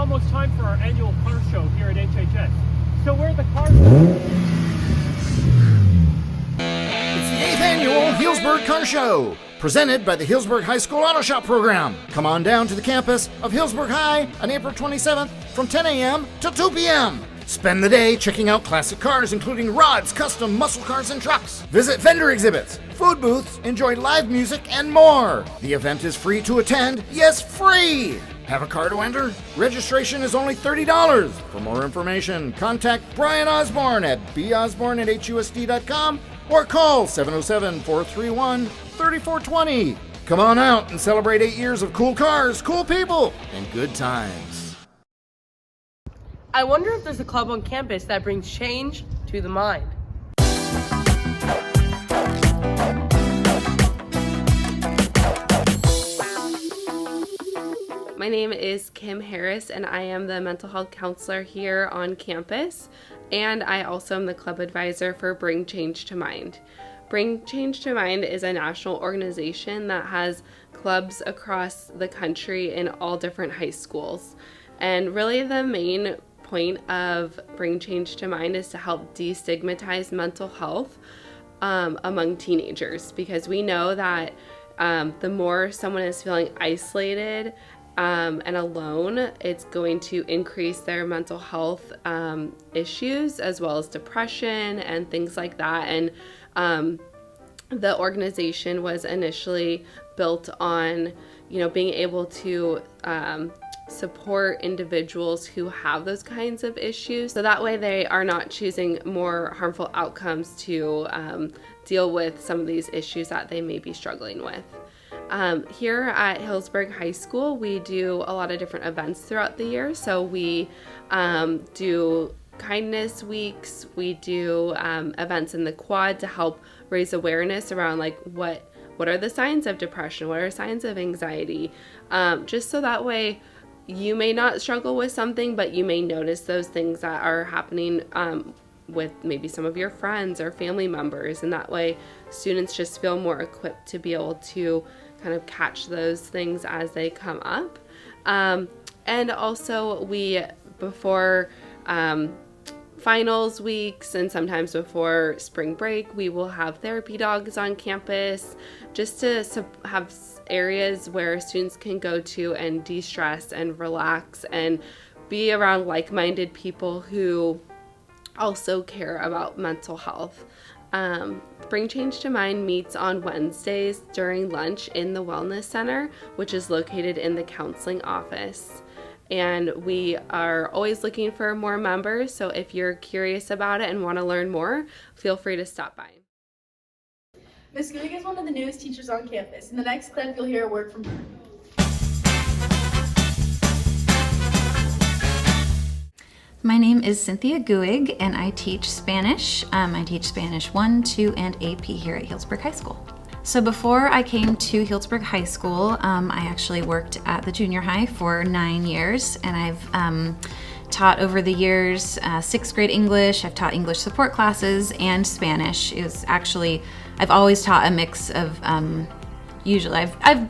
almost time for our annual car show here at HHS. So where are the cars? It's the 8th annual Healdsburg Car Show, presented by the Healdsburg High School Auto Shop program. Come on down to the campus of Healdsburg High on April 27th from 10 a.m. to 2 p.m. Spend the day checking out classic cars, including rods, custom muscle cars, and trucks. Visit vendor exhibits, food booths, enjoy live music, and more. The event is free to attend. Yes, free! Have a car to enter? Registration is only $30. For more information, contact Brian Osborne at bosborne@husd.com or call 707-431-3420. Come on out and celebrate 8 years of cool cars, cool people, and good times. I wonder if there's a club on campus that brings change to the mind. My name is Kim Harris, and I am the mental health counselor here on campus, and I also am the club advisor for Bring Change to Mind. Bring Change to Mind is a national organization that has clubs across the country in all different high schools. And really the main point of Bring Change to Mind is to help destigmatize mental health among teenagers, because we know that the more someone is feeling isolated and alone, it's going to increase their mental health issues as well as depression and things like that. And the organization was initially built on, being able to support individuals who have those kinds of issues, so that way they are not choosing more harmful outcomes to deal with some of these issues that they may be struggling with. Here at Healdsburg High School, we do a lot of different events throughout the year. So we do kindness weeks, we do events in the quad to help raise awareness around what are the signs of depression, what are signs of anxiety, just so that way you may not struggle with something, but you may notice those things that are happening with maybe some of your friends or family members, and that way students just feel more equipped to be able to kind of catch those things as they come up. And also before finals weeks and sometimes before spring break, we will have therapy dogs on campus just to have areas where students can go to and de-stress and relax and be around like-minded people who also care about mental health. Bring Change to Mind meets on Wednesdays during lunch in the Wellness Center, which is located in the counseling office. And we are always looking for more members, so if you're curious about it and want to learn more, feel free to stop by. Ms. Guig is one of the newest teachers on campus. In the next clip, you'll hear a word from her. My name is Cynthia Guig, and I teach Spanish. I teach Spanish 1, 2, and AP here at Healdsburg High School. So before I came to Healdsburg High School, I actually worked at the junior high for 9 years, and I've taught over the years 6th grade English. I've taught English support classes and Spanish. I've always taught a mix of, I've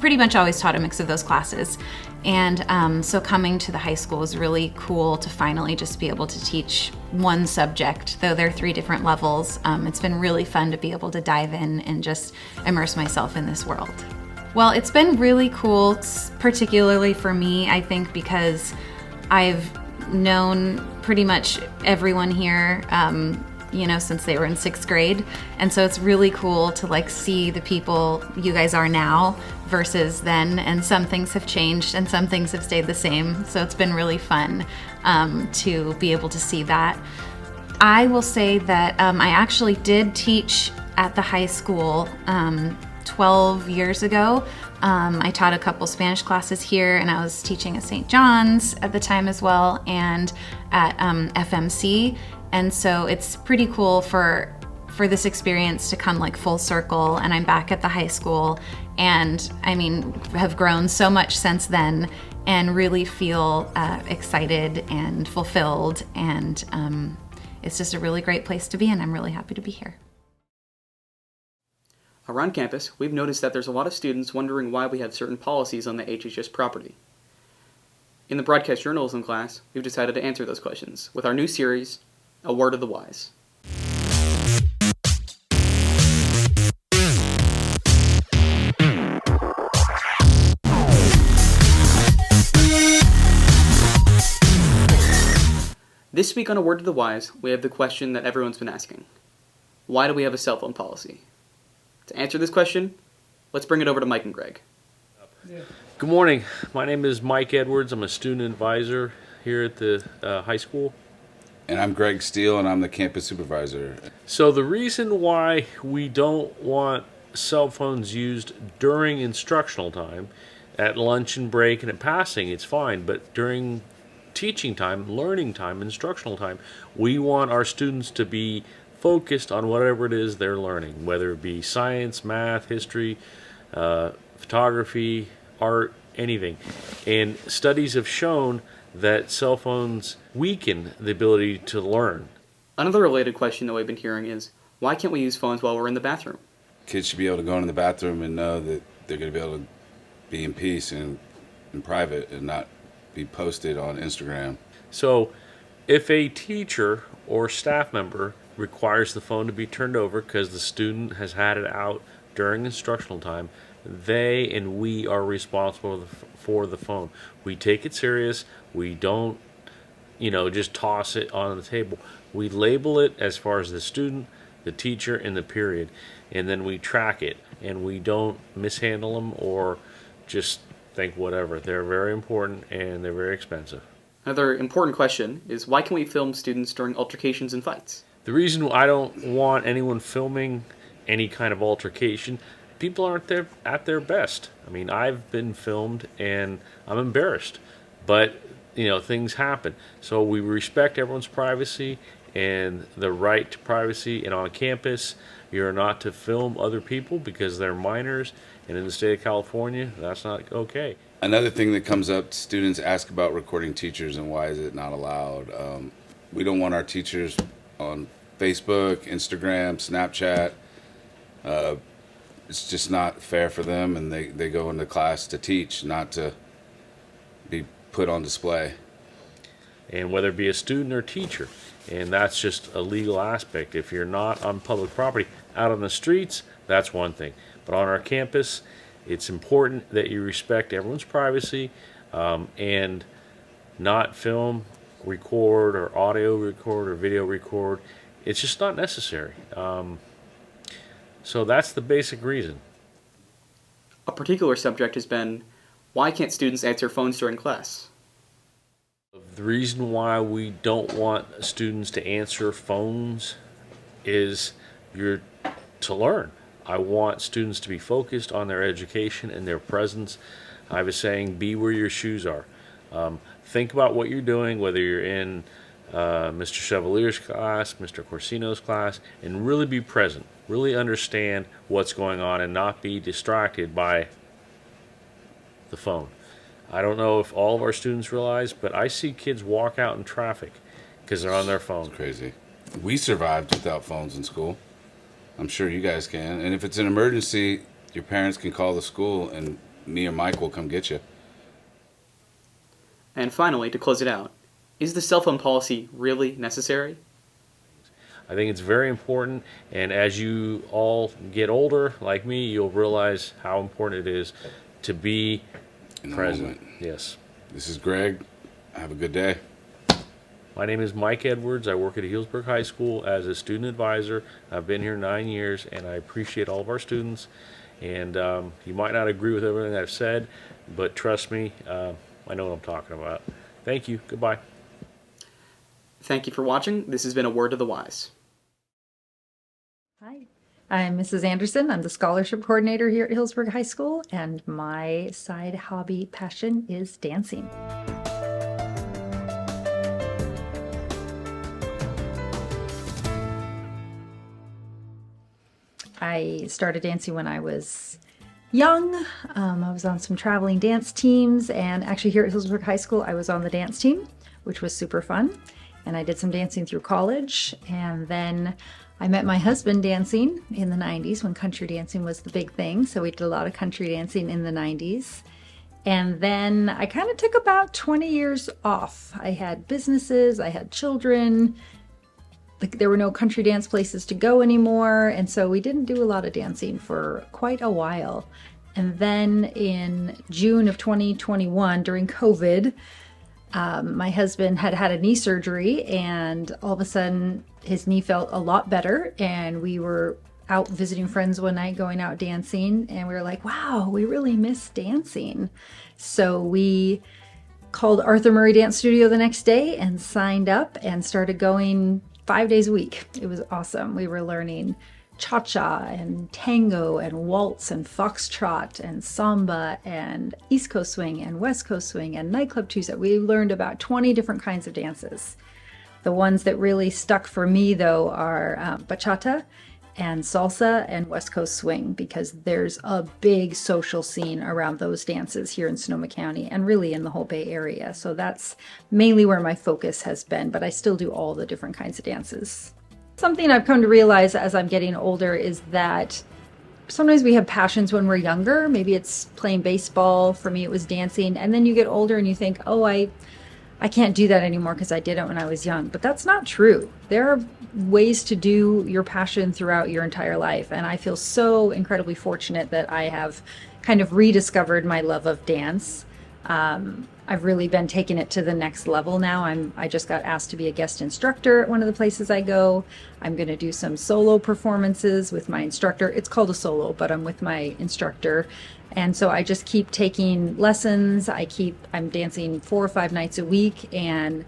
pretty much always taught a mix of those classes. And so coming to the high school was really cool to finally just be able to teach one subject, though there are 3 different levels. It's been really fun to be able to dive in and just immerse myself in this world. Well, it's been really cool, particularly for me, I think, because I've known pretty much everyone here, since they were in 6th grade. And so it's really cool to see the people you guys are now versus then. And some things have changed and some things have stayed the same. So it's been really fun to be able to see that. I will say that I actually did teach at the high school 12 years ago. I taught a couple Spanish classes here, and I was teaching at St. John's at the time as well, and at FMC. And so it's pretty cool for this experience to come full circle, and I'm back at the high school, and have grown so much since then and really feel excited and fulfilled, and it's just a really great place to be, and I'm really happy to be here. Around campus, we've noticed that there's a lot of students wondering why we have certain policies on the HHS property. In the broadcast journalism class, we've decided to answer those questions with our new series, A Word of the Wise. This week on A Word of the Wise, we have the question that everyone's been asking. Why do we have a cell phone policy? To answer this question, let's bring it over to Mike and Greg. Good morning. My name is Mike Edwards. I'm a student advisor here at the high school. And I'm Greg Steele, and I'm the campus supervisor. So the reason why we don't want cell phones used during instructional time, at lunch and break and at passing, it's fine. But during teaching time, learning time, instructional time, we want our students to be focused on whatever it is they're learning, whether it be science, math, history, photography, art, anything. And studies have shown that cell phones weaken the ability to learn. Another related question that we've been hearing is, why can't we use phones while we're in the bathroom? Kids should be able to go in the bathroom and know that they're going to be able to be in peace and in private and not be posted on Instagram. So if a teacher or staff member requires the phone to be turned over because the student has had it out during instructional time, they and we are responsible for the phone. We take it serious. We don't, just toss it on the table. We label it as far as the student, the teacher, and the period, and then we track it, and we don't mishandle them or just think whatever. They're very important and they're very expensive. Another important question is, why can we film students during altercations and fights? The reason I don't want anyone filming any kind of altercation, people aren't at their best. I mean, I've been filmed and I'm embarrassed, but things happen. So we respect everyone's privacy and the right to privacy. And on campus, you're not to film other people because they're minors. And in the state of California, that's not okay. Another thing that comes up, students ask about recording teachers and why is it not allowed. We don't want our teachers on Facebook, Instagram, Snapchat. It's just not fair for them, and they go into class to teach, not to be put on display. And whether it be a student or teacher, and that's just a legal aspect. If you're not on public property, out on the streets, that's one thing. But on our campus, it's important that you respect everyone's privacy and not film, record, or audio record, or video record. It's just not necessary. So that's the basic reason. A particular subject has been, why can't students answer phones during class? The reason why we don't want students to answer phones is you're to learn. I want students to be focused on their education and their presence. I have a saying, be where your shoes are. Think about what you're doing, whether you're in Mr. Chevalier's class, Mr. Corsino's class, and really be present. Really understand what's going on and not be distracted by the phone. I don't know if all of our students realize, but I see kids walk out in traffic because they're on their phone. It's crazy. We survived without phones in school. I'm sure you guys can. And if it's an emergency, your parents can call the school and me or Mike will come get you. And finally, to close it out, is the cell phone policy really necessary? I think it's very important, and as you all get older, like me, you'll realize how important it is to be present. Yes. This is Greg. Have a good day. My name is Mike Edwards. I work at Healdsburg High School as a student advisor. I've been here 9 years, and I appreciate all of our students. And you might not agree with everything I've said, but trust me, I know what I'm talking about. Thank you. Goodbye. Thank you for watching. This has been A Word of the Wise. Hi, I'm Mrs. Anderson. I'm the scholarship coordinator here at Healdsburg High School, and my side hobby passion is dancing. I started dancing when I was young. I was on some traveling dance teams, and actually here at Healdsburg High School, I was on the dance team, which was super fun. And I did some dancing through college, and then I met my husband dancing in the 90s when country dancing was the big thing. So we did a lot of country dancing in the 90s. And then I kind of took about 20 years off. I had businesses, I had children. There were no country dance places to go anymore. And so we didn't do a lot of dancing for quite a while. And then in June of 2021, during COVID, my husband had had a knee surgery, and all of a sudden his knee felt a lot better. And we were out visiting friends one night, going out dancing, and we were like, wow, we really miss dancing. So we called Arthur Murray Dance Studio the next day and signed up and started going 5 days a week. It was awesome. We were learning cha-cha and tango and waltz and foxtrot and samba and East Coast swing and West Coast swing and nightclub two-step. We learned about 20 different kinds of dances. The ones that really stuck for me, though, are bachata and salsa and West Coast swing, because there's a big social scene around those dances here in Sonoma County and really in the whole Bay Area. So that's mainly where my focus has been, but I still do all the different kinds of dances. Something I've come to realize as I'm getting older is that sometimes we have passions when we're younger. Maybe it's playing baseball. For me, it was dancing. And then you get older and you think, oh, I can't do that anymore because I did it when I was young. But that's not true. There are ways to do your passion throughout your entire life. And I feel so incredibly fortunate that I have kind of rediscovered my love of dance. I've really been taking it to the next level now. I just got asked to be a guest instructor at one of the places I go. I'm going to do some solo performances with my instructor. It's called a solo, but I'm with my instructor. And so I just keep taking lessons. I'm dancing 4 or 5 nights a week, and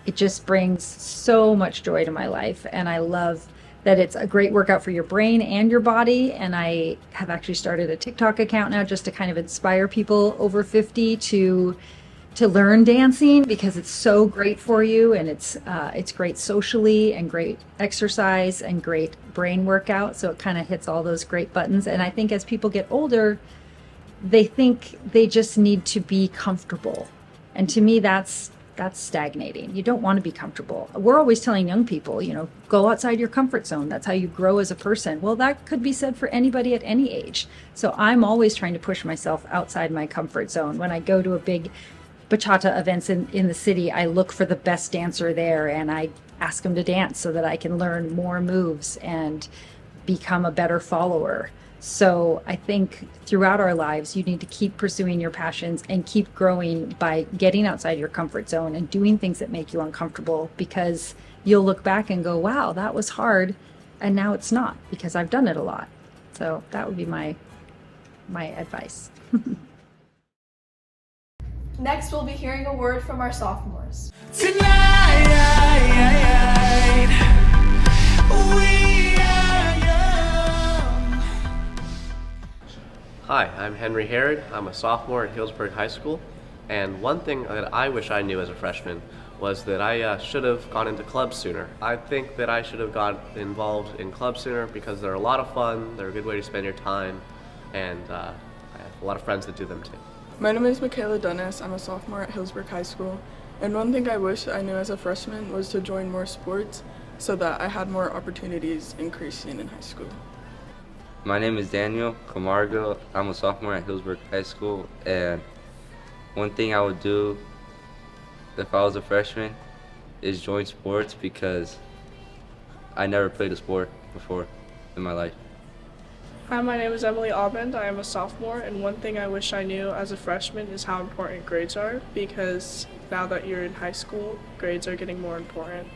it just brings so much joy to my life. And I love that it's a great workout for your brain and your body. And I have actually started a TikTok account now just to kind of inspire people over 50 to learn dancing, because it's so great for you, and it's great socially and great exercise and great brain workout. So it kind of hits all those great buttons. And I think as people get older, they think they just need to be comfortable. And to me, that's stagnating. You don't want to be comfortable. We're always telling young people, go outside your comfort zone. That's how you grow as a person. Well, that could be said for anybody at any age. So I'm always trying to push myself outside my comfort zone. When I go to a big bachata events in the city, I look for the best dancer there and I ask them to dance so that I can learn more moves and become a better follower. So I think throughout our lives, you need to keep pursuing your passions and keep growing by getting outside your comfort zone and doing things that make you uncomfortable, because you'll look back and go, wow, that was hard. And now it's not, because I've done it a lot. So that would be my advice. Next, we'll be hearing a word from our sophomores. Tonight, we are young. Hi, I'm Henry Herod. I'm a sophomore at Hillsburg High School, and one thing that I wish I knew as a freshman was that I should have gone into clubs sooner. I think that I should have got involved in clubs sooner because they're a lot of fun, they're a good way to spend your time, and I have a lot of friends that do them too. My name is Michaela Dunnes. I'm a sophomore at Hillsburg High School, and one thing I wish I knew as a freshman was to join more sports so that I had more opportunities increasing in high school. My name is Daniel Camargo. I'm a sophomore at Hillsburg High School, and one thing I would do if I was a freshman is join sports, because I never played a sport before in my life. Hi, my name is Emily Aubend. I am a sophomore, and one thing I wish I knew as a freshman is how important grades are, because now that you're in high school, grades are getting more important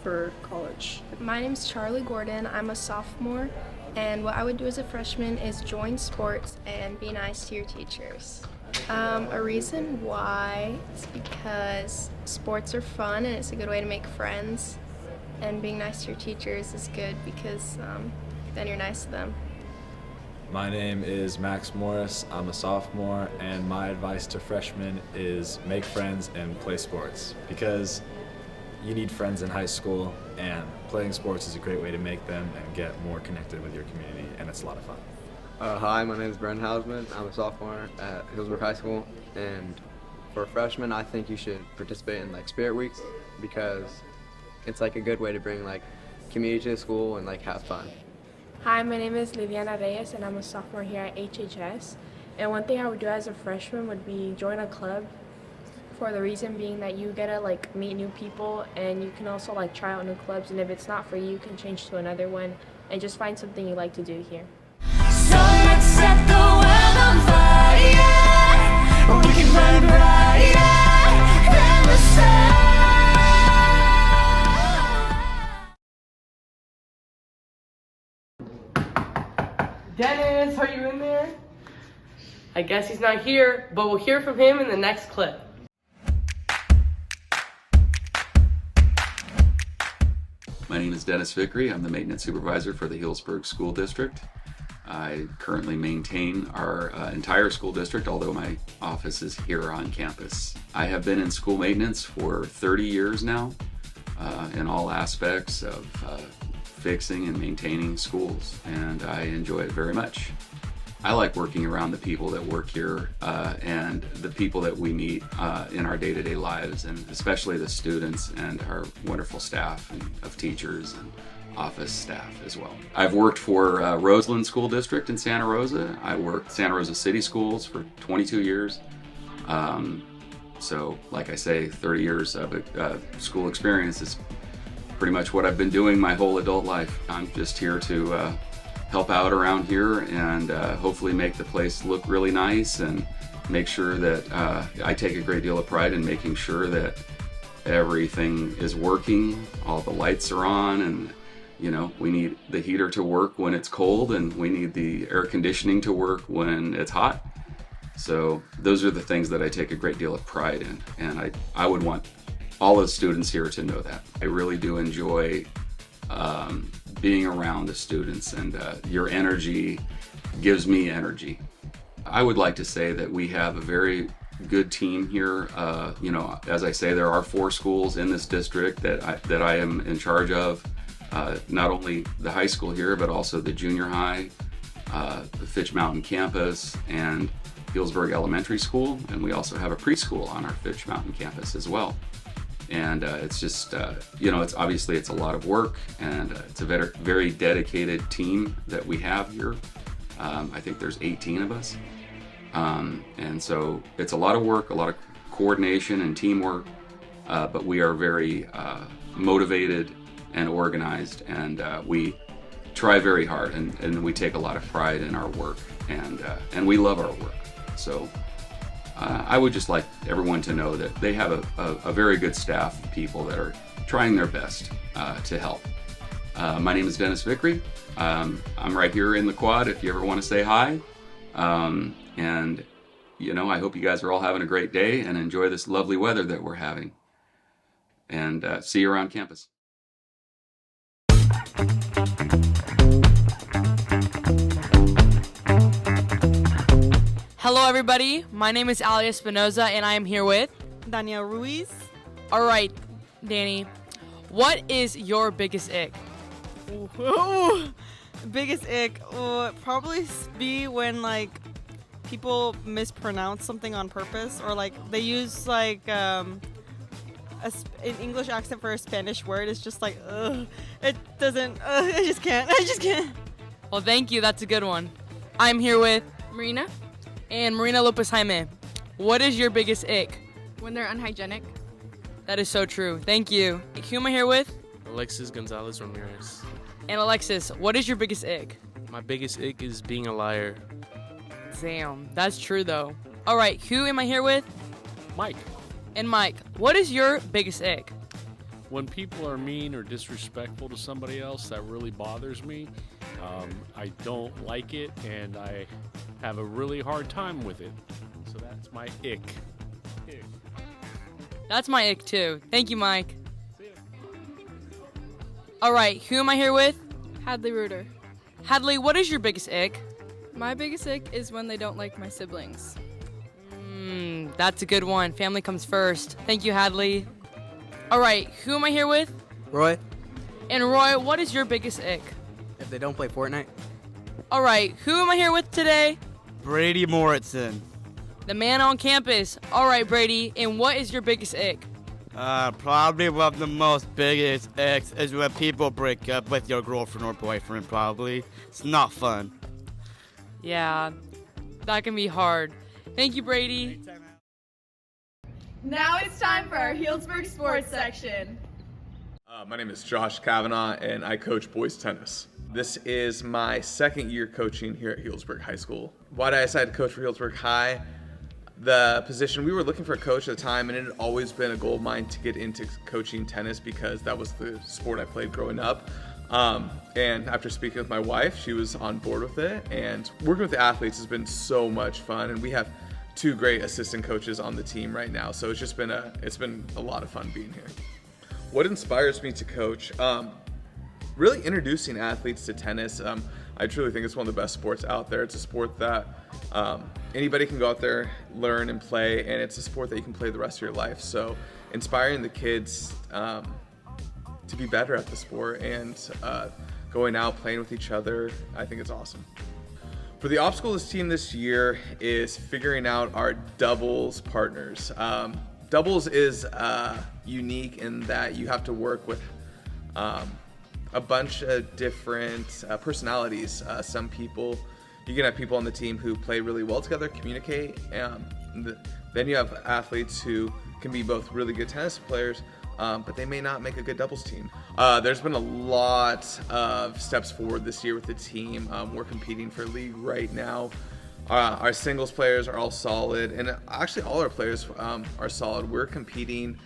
for college. My name's Charlie Gordon. I'm a sophomore, and what I would do as a freshman is join sports and be nice to your teachers. A reason why is because sports are fun and it's a good way to make friends, and being nice to your teachers is good because then you're nice to them. My name is Max Morris. I'm a sophomore, and my advice to freshmen is make friends and play sports, because you need friends in high school, and playing sports is a great way to make them and get more connected with your community, and it's a lot of fun. Hi, my name is Brendan Hausman. I'm a sophomore at Hillsburg High School, and for freshmen, I think you should participate in Spirit Weeks, because it's a good way to bring community to the school and have fun. Hi, my name is Liliana Reyes, and I'm a sophomore here at HHS. And one thing I would do as a freshman would be join a club, for the reason being that you get to like meet new people, and you can also like try out new clubs, and if it's not for you, you can change to another one and just find something you like to do here. So let's set the world on fire. We can burn brighter than the sun. Dennis, are you in there? I guess he's not here, but we'll hear from him in the next clip. My name is Dennis Vickery. I'm the maintenance supervisor for the Healdsburg School District. I currently maintain our entire school district, although my office is here on campus. I have been in school maintenance for 30 years now, in all aspects of fixing and maintaining schools, and I enjoy it very much. I like working around the people that work here and the people that we meet in our day-to-day lives, and especially the students and our wonderful staff of teachers and office staff as well. I've worked for Roseland School District in Santa Rosa. I worked Santa Rosa City Schools for 22 years. So like I say, 30 years of school experience is pretty much what I've been doing my whole adult life. I'm just here to help out around here and hopefully make the place look really nice, and make sure that I take a great deal of pride in making sure that everything is working, all the lights are on, and you know, we need the heater to work when it's cold, and we need the air conditioning to work when it's hot. So those are the things that I take a great deal of pride in, and I would want all the students here to know that. I really do enjoy being around the students, and your energy gives me energy. I would like to say that we have a very good team here. You know, as I say, there are 4 schools in this district that I am in charge of. Not only the high school here, but also the junior high, the Fitch Mountain campus, and Healdsburg Elementary School, and we also have a preschool on our Fitch Mountain campus as well. And it's just, you know, it's obviously it's a lot of work, and it's a very, very dedicated team that we have here. I think there's 18 of us. And so it's a lot of work, a lot of coordination and teamwork, but we are very motivated and organized, and we try very hard, and we take a lot of pride in our work, and we love our work. So I would just like everyone to know that they have a very good staff of people that are trying their best to help. My name is Dennis Vickery. I'm right here in the quad if you ever want to say hi. And, you know, I hope you guys are all having a great day and enjoy this lovely weather that we're having. And see you around campus. Hello everybody, my name is Ali Espinoza, and I am here with Danielle Ruiz. Alright, Danny, what is your biggest ick? Ooh, biggest ick would probably be when like people mispronounce something on purpose, or like they use like an English accent for a Spanish word. It's just like, ugh, it doesn't, I just can't. Well, thank you, that's a good one. I'm here with Marina. And Marina Lopez Jaime. What is your biggest ick? When they're unhygienic. That is so true. Thank you. Who am I here with? Alexis Gonzalez Ramirez. And Alexis, what is your biggest ick? My biggest ick is being a liar. Damn, that's true though. All right, who am I here with? Mike. And Mike, what is your biggest ick? When people are mean or disrespectful to somebody else, that really bothers me. I don't like it, and I have a really hard time with it. So that's my ick. That's my ick too. Thank you, Mike. All right, who am I here with? Hadley Reuter. Hadley, what is your biggest ick? My biggest ick is when they don't like my siblings. That's a good one. Family comes first. Thank you, Hadley. All right, who am I here with? Roy. And Roy, what is your biggest ick? If they don't play Fortnite. All right, who am I here with today? Brady Morrison. The man on campus. All right, Brady, and what is your biggest ick? Probably one of the most biggest icks is when people break up with your girlfriend or boyfriend, probably. It's not fun. Yeah, That can be hard. Thank you, Brady. Now it's time for our Healdsburg sports section. My name is Josh Kavanaugh, and I coach boys tennis. This is my second year coaching here at Healdsburg High School. Why did I decide to coach for Healdsburg High? The position, we were looking for a coach at the time, and it had always been a goal of mine to get into coaching tennis because that was the sport I played growing up. And after speaking with my wife, she was on board with it, and working with the athletes has been so much fun, and we have 2 great assistant coaches on the team right now, so it's been a lot of fun being here. What inspires me to coach? Really introducing athletes to tennis. I truly think it's one of the best sports out there. It's a sport that anybody can go out there, learn and play, and it's a sport that you can play the rest of your life. So inspiring the kids to be better at the sport and going out, playing with each other, I think it's awesome. For the obstacles team this year is figuring out our doubles partners. Doubles is unique in that you have to work with a bunch of different personalities. Some people, you can have people on the team who play really well together, communicate. Then you have athletes who can be both really good tennis players, but they may not make a good doubles team. There's been a lot of steps forward this year with the team. We're competing for league right now. Our singles players are all solid, and actually all our players are solid. We're competing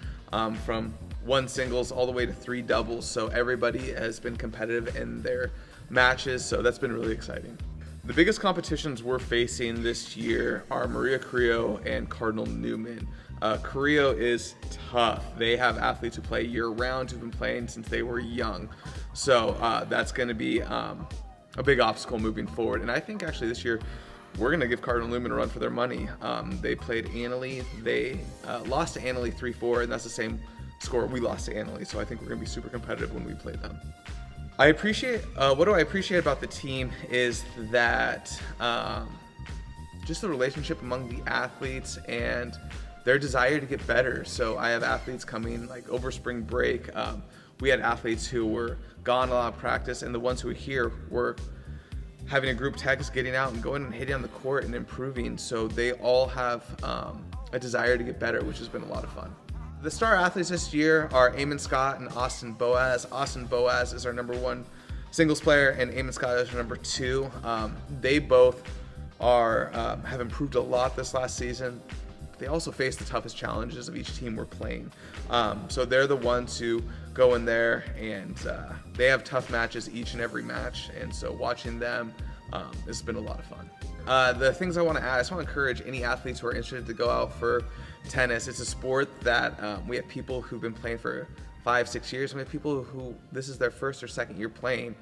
from 1 singles all the way to 3 doubles, so everybody has been competitive in their matches, so that's been really exciting. The biggest competitions we're facing this year are Maria Carrillo and Cardinal Newman. Carrillo is tough. They have athletes who play year-round who've been playing since they were young, so that's going to be a big obstacle moving forward. And I think actually this year we're going to give Cardinal Newman a run for their money. They played Annalee. They lost to Annalee 3-4, and that's the same score we lost to Annalee, so I think we're going to be super competitive when we play them. What do I appreciate about the team is that just the relationship among the athletes and their desire to get better. So I have athletes coming like over spring break. We had athletes who were gone a lot of practice, and the ones who were here were having a group text, getting out and going and hitting on the court and improving. So they all have a desire to get better, which has been a lot of fun. The star athletes this year are Eamon Scott and Austin Boaz. Austin Boaz is our #1 singles player, and Eamon Scott is our #2. They both have improved a lot this last season. They also face the toughest challenges of each team we're playing. So they're the ones who go in there, and they have tough matches each and every match. And so watching them has been a lot of fun. The things I want to add, I just want to encourage any athletes who are interested to go out for tennis. It's a sport that we have people who've been playing for 5-6 years, and we have people who this is their 1st or 2nd year playing.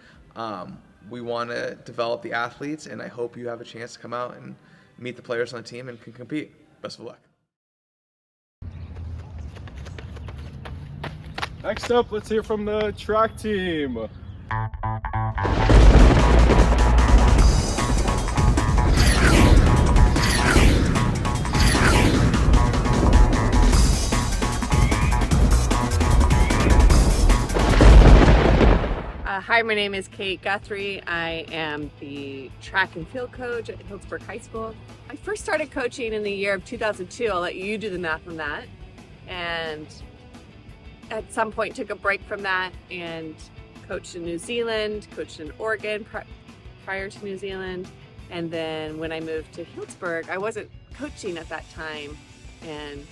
We want to develop the athletes, and I hope you have a chance to come out and meet the players on the team and can compete. Best of luck. Next up, let's hear from the track team. Hi, my name is Kate Guthrie. I am the track and field coach at Healdsburg High School. I first started coaching in the year of 2002. I'll let you do the math on that. And at some point took a break from that and coached in New Zealand, coached in Oregon prior to New Zealand. And then when I moved to Healdsburg, I wasn't coaching at that time. And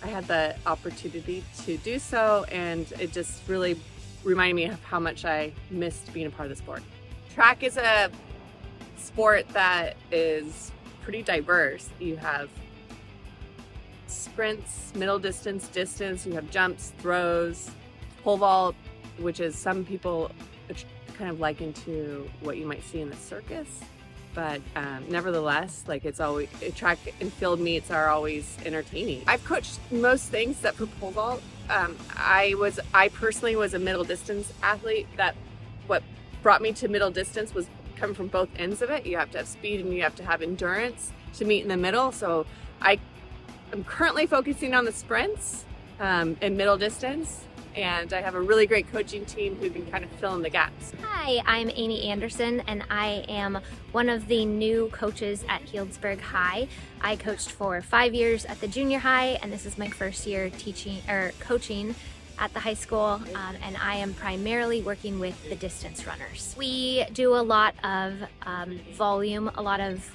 I had the opportunity to do so, and it just really reminded me of how much I missed being a part of the sport. Track is a sport that is pretty diverse. You have sprints, middle distance, distance, you have jumps, throws, pole vault, which is some people kind of liken to what you might see in the circus. But nevertheless, like it's always, track and field meets are always entertaining. I've coached most things except for pole vault. I personally was a middle distance athlete. What brought me to middle distance was coming from both ends of it. You have to have speed and you have to have endurance to meet in the middle. So I'm currently focusing on the sprints and middle distance. and I have a really great coaching team who can kind of fill in the gaps. Hi, I'm Amy Anderson, and I am one of the new coaches at Healdsburg High. I coached for 5 years at the junior high, and this is my first year coaching at the high school, and I am primarily working with the distance runners. We do a lot of volume, a lot of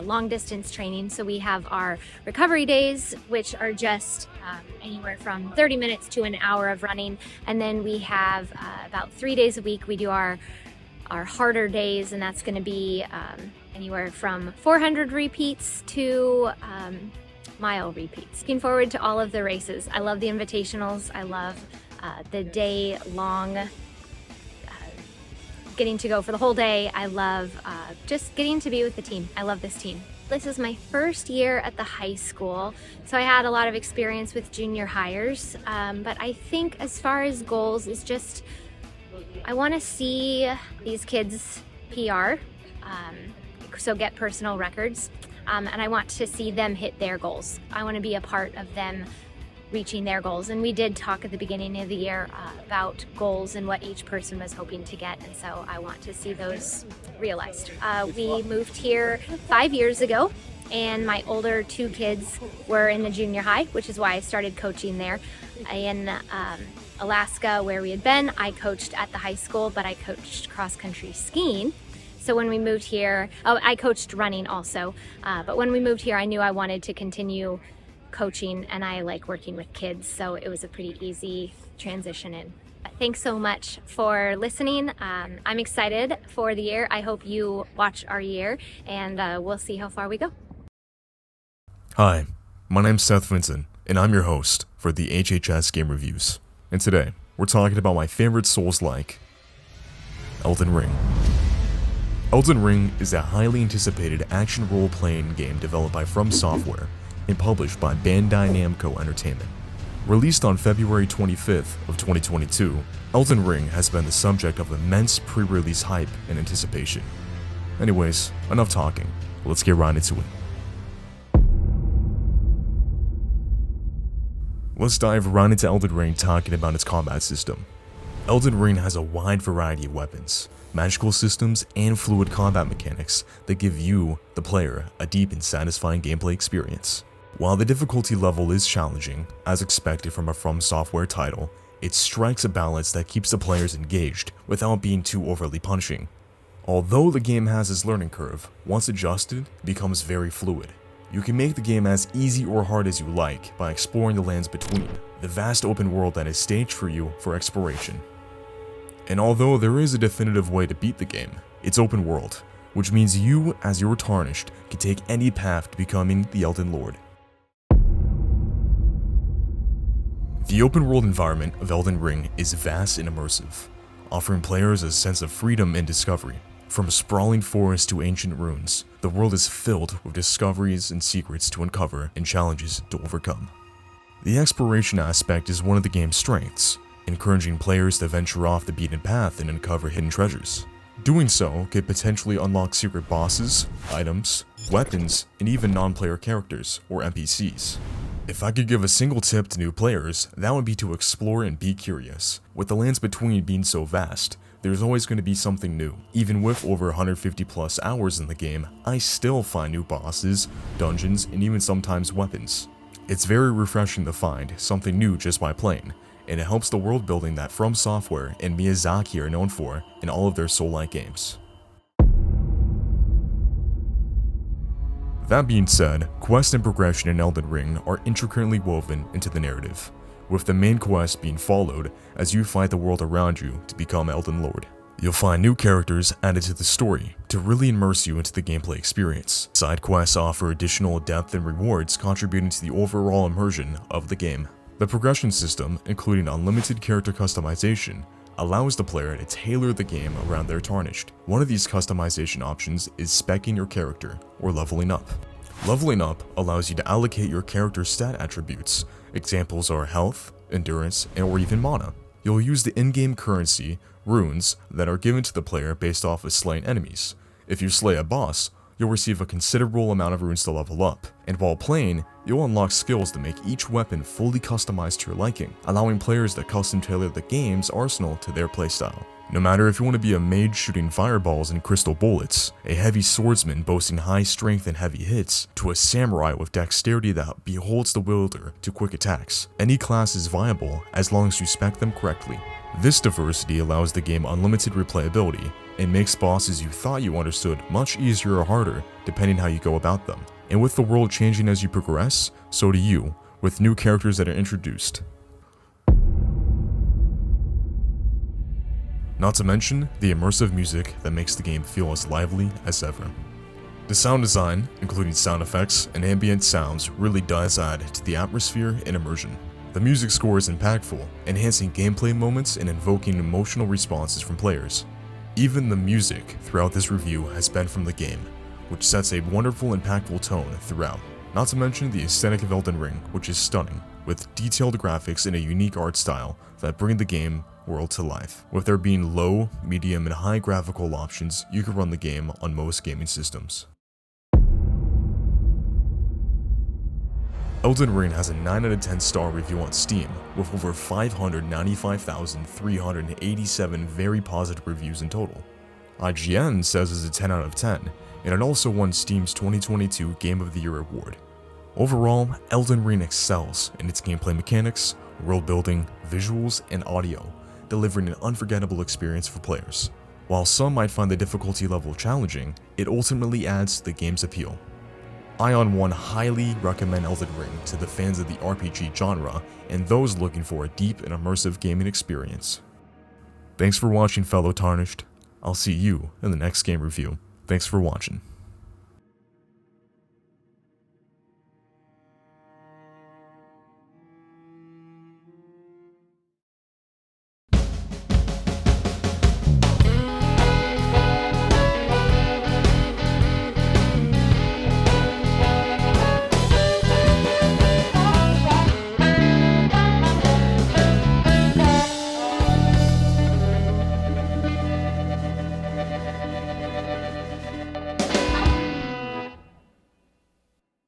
long distance training. So we have our recovery days, which are just anywhere from 30 minutes to an hour of running. And then we have about 3 days a week, we do our harder days, and that's gonna be anywhere from 400 repeats to mile repeats. Looking forward to all of the races. I love the invitationals. I love the day long getting to go for the whole day. I love just getting to be with the team. I love this team. This is my first year at the high school, so I had a lot of experience with junior hires, but I think as far as goals is just, I want to see these kids PR, so get personal records, and I want to see them hit their goals. I want to be a part of them reaching their goals. And we did talk at the beginning of the year about goals and what each person was hoping to get, and so I want to see those realized. We moved here 5 years ago, and my older 2 kids were in the junior high, which is why I started coaching there. In Alaska, where we had been, I coached at the high school, but I coached cross-country skiing. So when we moved here, I coached running also, but when we moved here, I knew I wanted to continue coaching, and I like working with kids, so it was a pretty easy transition in. Thanks so much for listening. I'm excited for the year. I hope you watch our year, and we'll see how far we go. Hi, my name's Seth Vincent, and I'm your host for the HHS Game Reviews. And today, we're talking about my favorite Souls-like, Elden Ring. Elden Ring is a highly anticipated action role-playing game developed by From Software and published by Bandai Namco Entertainment. Released on February 25th of 2022, Elden Ring has been the subject of immense pre-release hype and anticipation. Anyways, enough talking. Let's get right into it. Let's dive right into Elden Ring, talking about its combat system. Elden Ring has a wide variety of weapons, magical systems, and fluid combat mechanics that give you, the player, a deep and satisfying gameplay experience. While the difficulty level is challenging, as expected from a From Software title, it strikes a balance that keeps the players engaged without being too overly punishing. Although the game has its learning curve, once adjusted, it becomes very fluid. You can make the game as easy or hard as you like by exploring the lands between, the vast open world that is staged for you for exploration. And although there is a definitive way to beat the game, it's open world, which means you, as your Tarnished, can take any path to becoming the Elden Lord. The open world environment of Elden Ring is vast and immersive, offering players a sense of freedom and discovery. From sprawling forests to ancient ruins, the world is filled with discoveries and secrets to uncover and challenges to overcome. The exploration aspect is one of the game's strengths, encouraging players to venture off the beaten path and uncover hidden treasures. Doing so could potentially unlock secret bosses, items, weapons, and even non-player characters, or NPCs. If I could give a single tip to new players, that would be to explore and be curious. With the lands between being so vast, there's always going to be something new. Even with over 150 plus hours in the game, I still find new bosses, dungeons, and even sometimes weapons. It's very refreshing to find something new just by playing, and it helps the world building that From Software and Miyazaki are known for in all of their Soul-like games. That being said, quest and progression in Elden Ring are intricately woven into the narrative, with the main quest being followed as you fight the world around you to become Elden Lord. You'll find new characters added to the story to really immerse you into the gameplay experience. Side quests offer additional depth and rewards, contributing to the overall immersion of the game. The progression system, including unlimited character customization, allows the player to tailor the game around their Tarnished. One of these customization options is speccing your character, or leveling up. Leveling up allows you to allocate your character's stat attributes. Examples are health, endurance, or even mana. You'll use the in-game currency, runes, that are given to the player based off of slain enemies. If you slay a boss, you'll receive a considerable amount of runes to level up, and while playing, you'll unlock skills to make each weapon fully customized to your liking, allowing players to custom tailor the game's arsenal to their playstyle. No matter if you want to be a mage shooting fireballs and crystal bullets, a heavy swordsman boasting high strength and heavy hits, to a samurai with dexterity that beholds the wielder to quick attacks, any class is viable as long as you spec them correctly. This diversity allows the game unlimited replayability, and makes bosses you thought you understood much easier or harder depending how you go about them. And with the world changing as you progress, so do you, with new characters that are introduced. Not to mention the immersive music that makes the game feel as lively as ever. The sound design, including sound effects and ambient sounds, really does add to the atmosphere and immersion. The music score is impactful, enhancing gameplay moments and invoking emotional responses from players. Even the music throughout this review has been from the game, which sets a wonderful, impactful tone throughout. Not to mention the aesthetic of Elden Ring, which is stunning, with detailed graphics and a unique art style that bring the game world to life. With there being low, medium, and high graphical options, you can run the game on most gaming systems. Elden Ring has a 9 out of 10 star review on Steam, with over 595,387 very positive reviews in total. IGN says it's a 10 out of 10, and it also won Steam's 2022 Game of the Year award. Overall, Elden Ring excels in its gameplay mechanics, world building, visuals, and audio, delivering an unforgettable experience for players. While some might find the difficulty level challenging, it ultimately adds to the game's appeal. I on one highly recommend Elden Ring to the fans of the RPG genre and those looking for a deep and immersive gaming experience. Thanks for watching, fellow Tarnished. I'll see you in the next game review. Thanks for watching.